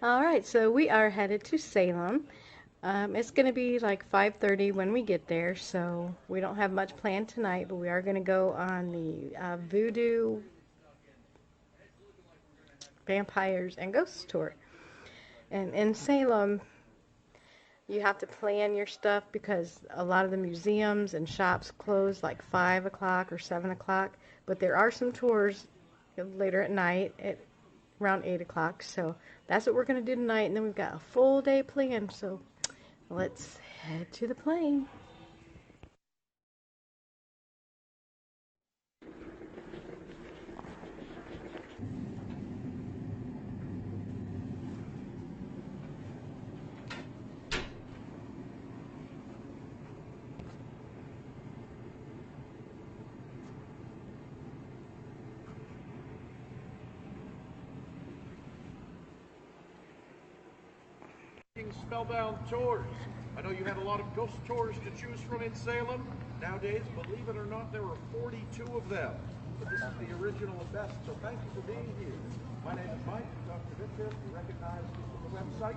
Alright, so we are headed to Salem. It's going to be like 5:30 when we get there, so we don't have much planned tonight, but we are going to go on the Voodoo Vampires and Ghosts tour. And in Salem, you have to plan your stuff because a lot of the museums and shops close like 5 o'clock or 7 o'clock, but there are some tours later at night at around 8 o'clock, so that's what we're going to do tonight, and then we've got a full day planned, so let's head to the plane. Spellbound tours. I know you had a lot of ghost tours to choose from in Salem. Nowadays, believe it or not, there are 42 of them. But this is the original and best, so thank you for being here. My name is Mike, Dr. Victor. You recognize me from the website.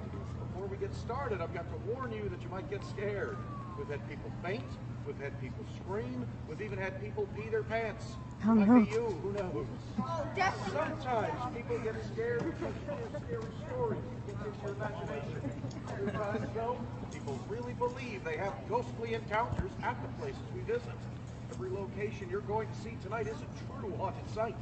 Before we get started, I've got to warn you that you might get scared. We've had people faint, we've had people scream, we've even had people pee their pants. Oh, Might no. be you, who knows? Oh, definitely. Sometimes people get scared because you hear scary stories that get your imagination. Other times, though, people really believe they have ghostly encounters at the places we visit. Every location you're going to see tonight is a true haunted site.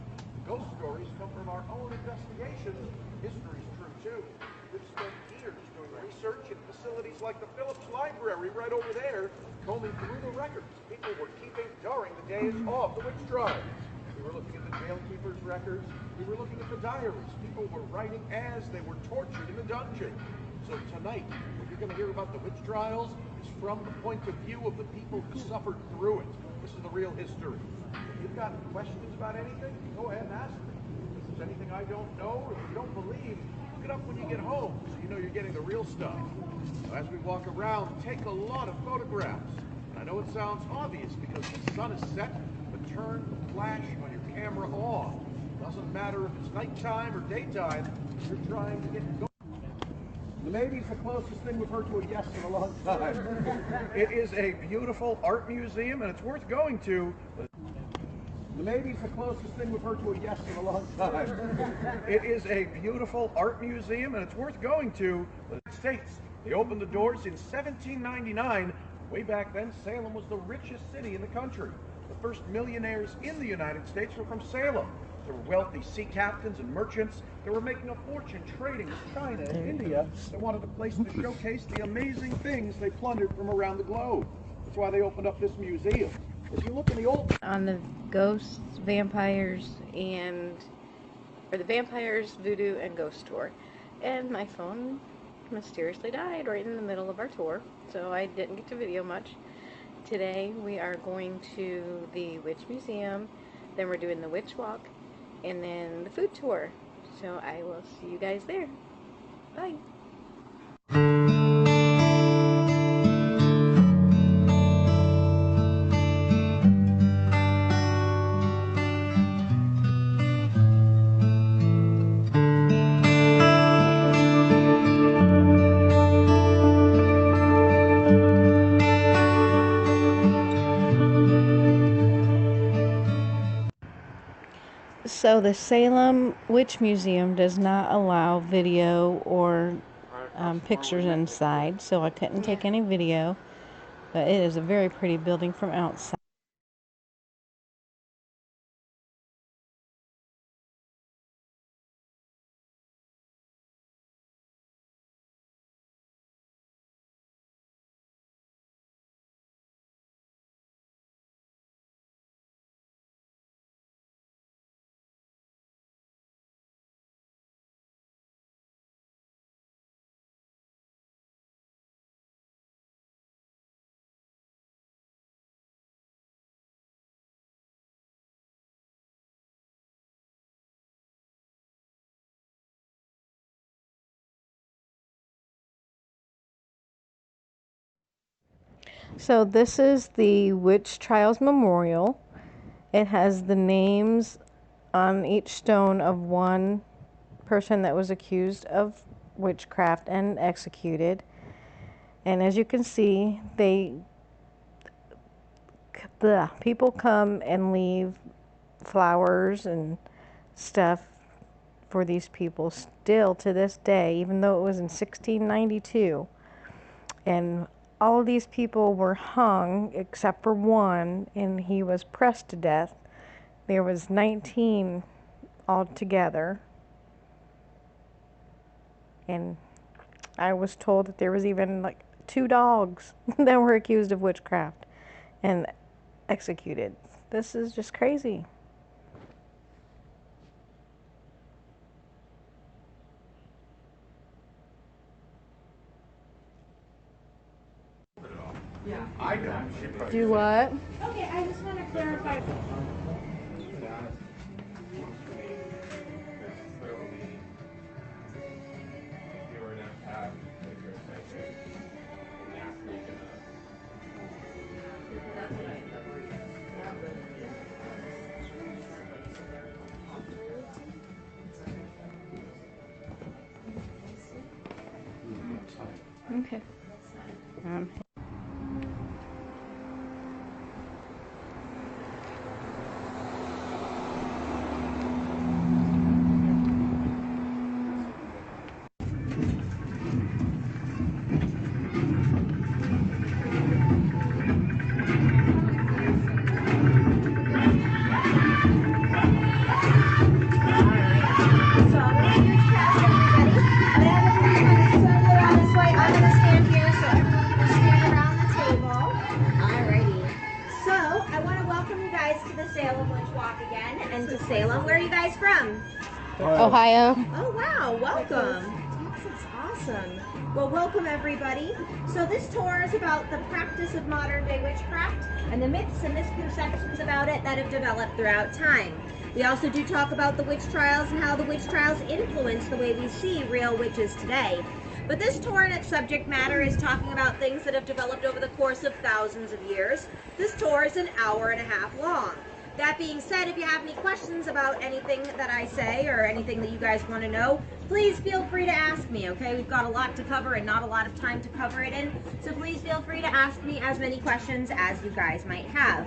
Ghost stories come from our own investigations. History's true, too. We've spent years doing research in facilities like the Phillips Library right over there, combing through the records people were keeping during the days of the witch trials. We were looking at the jailkeepers' records. We were looking at the diaries people were writing as they were tortured in the dungeon. So tonight, what you're going to hear about the witch trials is from the point of view of the people who suffered through it. This is the real history. If you've got questions about anything, go ahead and ask me. If there's anything I don't know or if you don't believe, look it up when you get home so you know you're getting the real stuff. So as we walk around, take a lot of photographs. I know it sounds obvious because the sun is set, but turn the flash on your camera off. Doesn't matter if it's nighttime or daytime, you're trying to get going. The maybe's the closest thing we've heard to a yes in a long time. It is a beautiful art museum and it's worth going to. The maybe's the closest thing we've heard to a yes in a long time. It is a beautiful art museum and it's worth going to. The United States. They opened the doors in 1799. Way back then, Salem was the richest city in the country. The first millionaires in the United States were from Salem. There were wealthy sea captains and merchants that were making a fortune trading with China and India that wanted a place to showcase the amazing things they plundered from around the globe. That's why they opened up this museum. If you look in the old... On the ghosts, vampires, or the vampires, voodoo, and ghost tour. And my phone mysteriously died right in the middle of our tour, so I didn't get to video much. Today we are going to the Witch Museum, then we're doing the Witch Walk, and then the food tour. So I will see you guys there. Bye. So the Salem Witch Museum does not allow video or pictures inside, so I couldn't take any video, but it is a very pretty building from outside. So this is the Witch Trials Memorial. It has the names on each stone of one person that was accused of witchcraft and executed. And as you can see, the people come and leave flowers and stuff for these people still to this day, even though it was in 1692. And all of these people were hung except for one, and he was pressed to death. There was 19 altogether. And I was told that there was even like 2 dogs that were accused of witchcraft and executed. This is just crazy. I know. Do what? Okay, I just want to clarify. Okay. Salem Witch Walk again, and to Salem. Where are you guys from? Ohio. Oh wow, welcome. Texas, awesome. Well, welcome everybody. So this tour is about the practice of modern day witchcraft and the myths and misconceptions about it that have developed throughout time. We also do talk about the witch trials and how the witch trials influence the way we see real witches today. But this tour and its subject matter is talking about things that have developed over the course of thousands of years. This tour is an hour and a half long. That being said, if you have any questions about anything that I say or anything that you guys want to know, please feel free to ask me, okay? We've got a lot to cover and not a lot of time to cover it in, so please feel free to ask me as many questions as you guys might have.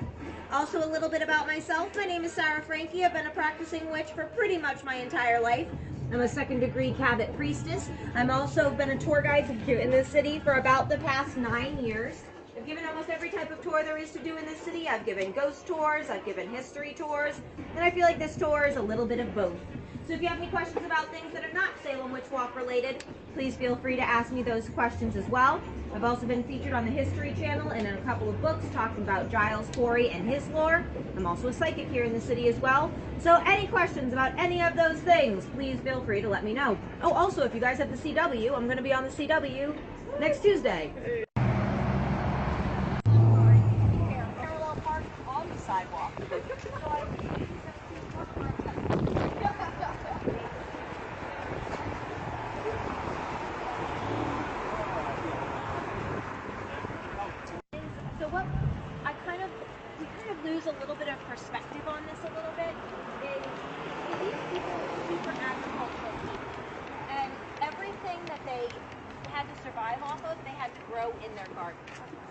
Also, a little bit about myself. My name is Sarah Frankie. I've been a practicing witch for pretty much my entire life. I'm a second-degree Cabot priestess. I'm also been a tour guide in this city for about the past 9 years. I've given almost every type of tour there is to do in this city. I've given ghost tours, I've given history tours, and I feel like this tour is a little bit of both. So if you have any questions about things that are not Salem Witch Walk related, please feel free to ask me those questions as well. I've also been featured on the History Channel and in a couple of books talking about Giles Corey and his lore. I'm also a psychic here in the city as well. So any questions about any of those things, please feel free to let me know. Oh, also, if you guys have the CW, I'm going to be on the CW next Tuesday. Sidewalk. So what we kind of lose a little bit of perspective on this a little bit is these people were super agricultural people, and everything that they had to survive off of, they had to grow in their garden.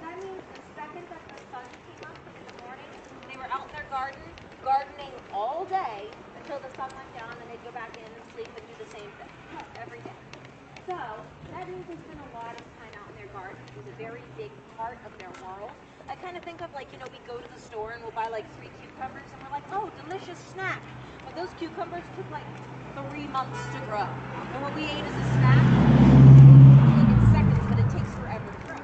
That means the second that the sun came up in the morning, they were out in their garden, gardening all day until the sun went down, and they'd go back in and sleep and do the same thing every day. So that means they spent a lot of time out in their garden. It was a very big part of their world. I kind of think of like, we go to the store and we'll buy like 3 cucumbers and we're like, oh, delicious snack. But those cucumbers took like 3 months to grow. And what we ate as a snack, like in seconds, but it takes forever to grow.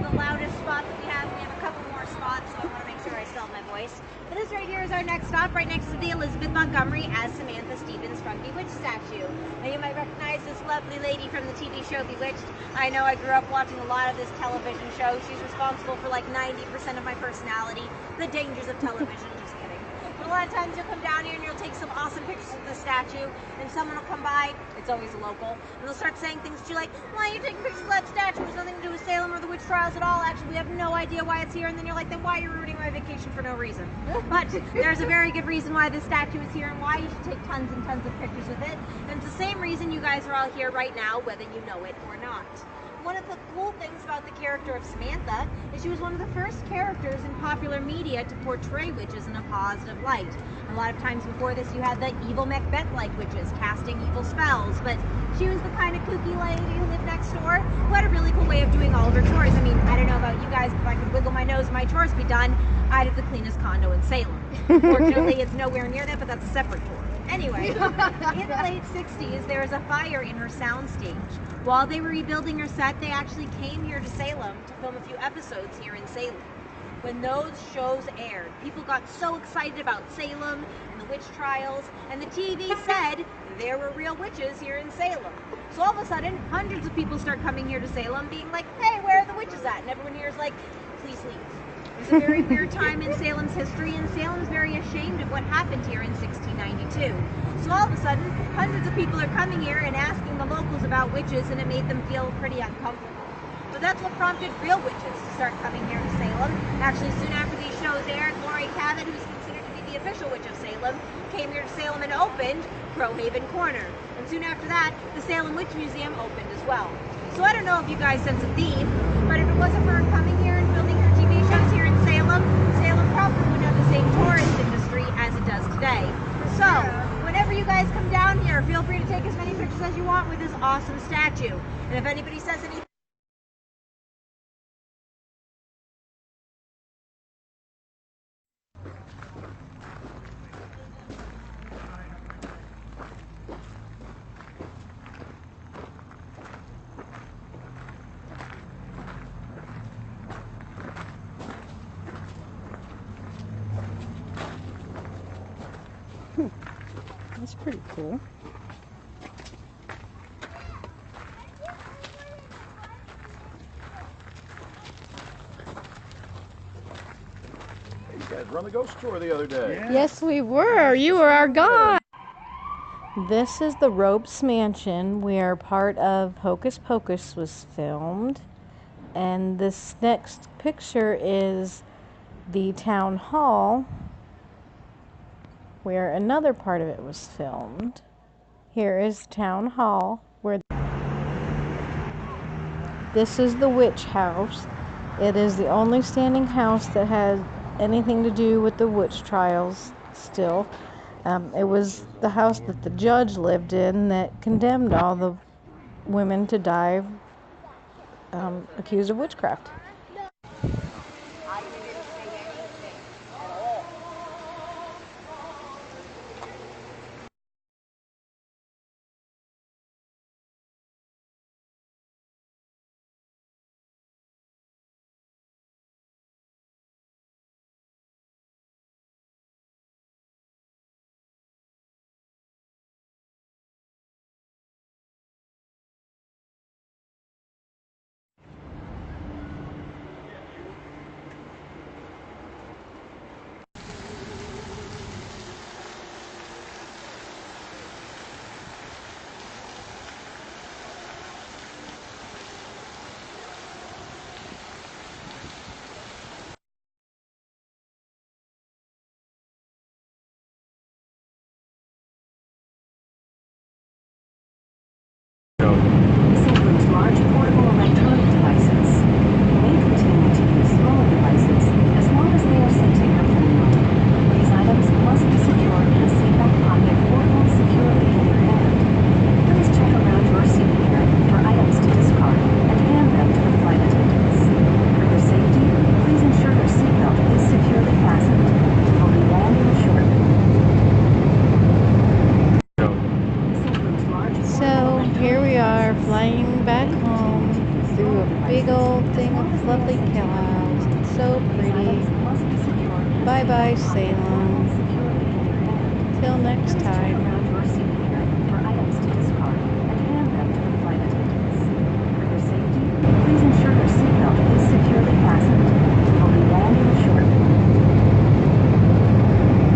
The loudest spot that we have a couple more spots, so I want to make sure I still have my voice. But this right here is our next stop, right next to the Elizabeth Montgomery as Samantha Stevens Funky Witch statue. Now you might recognize this lovely lady from the TV show Bewitched. I know I grew up watching a lot of this television show. She's responsible for like 90% of my personality. The dangers of television, just kidding. But a lot of times you'll come down here and you'll take some awesome pictures of the statue, and someone will come by, it's always a local, and they'll start saying things to you like, why are you taking pictures of that statue? It has nothing to do with Salem or the witch trials at all. Actually, we have no idea why it's here. And then you're like, then why are you ruining my vacation for no reason? But there's a very good reason why this statue is here and why you should take tons and tons of pictures with it. And it's the same reason you guys are all here right now, whether you know it or not. One of the cool things about the character of Samantha is she was one of the first characters in popular media to portray witches in a positive light. A lot of times before this you had the evil Macbeth-like witches casting evil spells, but she was the kind of kooky lady who lived next door who had a really cool way of doing all of her chores. I mean, I don't know about you guys, but if I could wiggle my nose and my chores be done, I'd have the cleanest condo in Salem. Unfortunately, it's nowhere near that, but that's a separate tour. Anyway, in the late 60s, there was a fire in her soundstage. While they were rebuilding her set, they actually came here to Salem to film a few episodes here in Salem. When those shows aired, people got so excited about Salem and the witch trials, and the TV said there were real witches here in Salem. So all of a sudden, hundreds of people start coming here to Salem being like, hey, where are the witches at? And everyone here is like, please leave. It was a very weird time in Salem's history, and Salem's very ashamed of what happened here in 1692. So all of a sudden, hundreds of people are coming here and asking the locals about witches, and it made them feel pretty uncomfortable. But that's what prompted real witches to start coming here to Salem. Actually, soon after these shows aired, Lori Cabot, who's considered to be the official witch of Salem, came here to Salem and opened Crowhaven Corner. And soon after that, the Salem Witch Museum opened as well. So I don't know if you guys sense a theme, but if it wasn't for her coming here and filming her TV shows here in Salem, Salem probably wouldn't have the same tourist industry as it does today. So, whenever you guys come down here, feel free to take as many pictures as you want with this awesome statue. And if anybody says anything, That's pretty cool. You guys were on the ghost tour the other day. Yeah. Yes, we were. You were our guide. This is the Ropes Mansion where part of Hocus Pocus was filmed. And this next picture is the town hall where another part of it was filmed. Here is town hall where this is the witch house. It is the only standing house that has anything to do with the witch trials still. It was the house that the judge lived in that condemned all the women to die accused of witchcraft. This includes large portable electronic devices. You may continue to use smaller devices as long as they are sent to airplane mode. These items must be secured in a seatbelt pocket or held securely in your hand. Please check around your seat here for items to discard and hand them to the flight attendants. For your safety, please ensure your seatbelt is securely fastened. We will be landing shortly. This includes large So here we are flying back home through a big old thing of fluffy clouds. It's so pretty. Bye bye, Salem. Till next time.